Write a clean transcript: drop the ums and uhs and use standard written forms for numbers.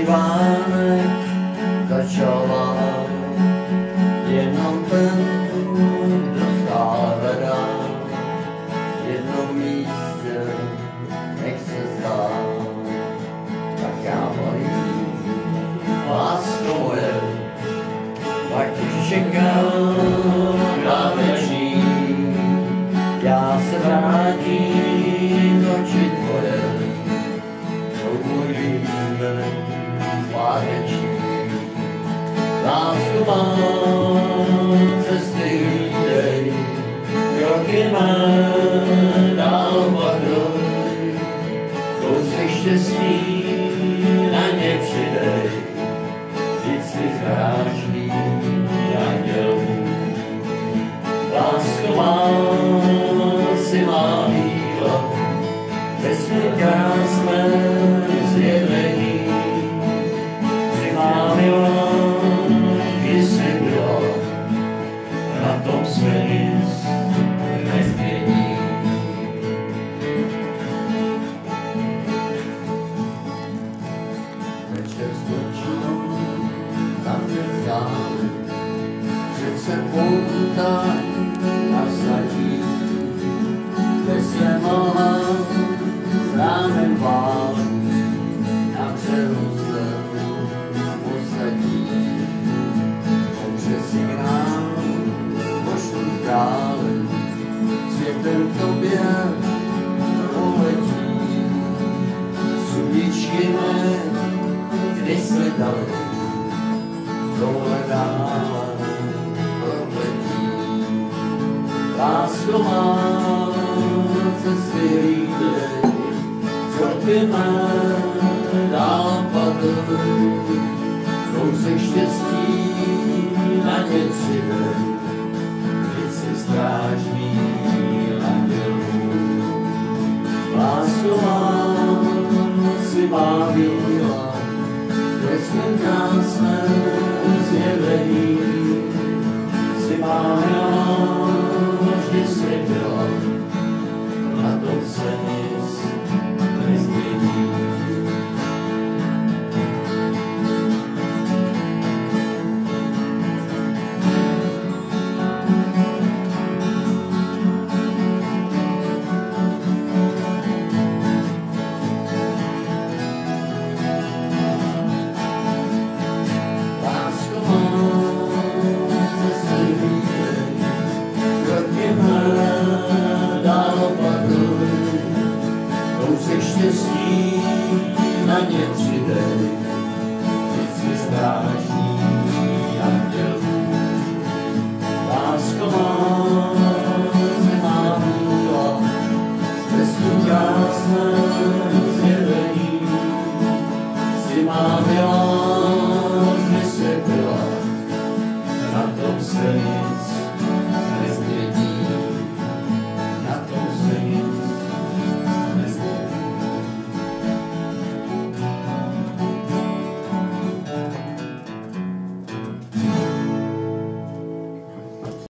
Vánek začala, jenom ten, kdo stále hledá, v jednom místě nechce stát. Tak já volím, lásko moje, pak ti čekám na večí, já se vrátím do oči tvoje, to můj výjmek zpátečí. Lásku má cesty hlídej, kroky mé dál padly, kousek štěstí na ně přidej, vždyť si strážný anděl. Lásko má si má víla, bez mě krásné zjevení, si má milá, na tom se nic nezmění. Večer skončil, tam nezdám, přece pouta nasadí, kde se mohla s rámem vál, na břehu se posadí. Dobře si hrál, dále, světem tobě poletí, sudičky mé, kdy se dali, tohle dále propletí. Lásko má cesty hlídej, kroky mé dál padly, kousek štěstí na ně přidej, strážný anděl. Lásko má si má víla, ve svém krásném zjevení, si má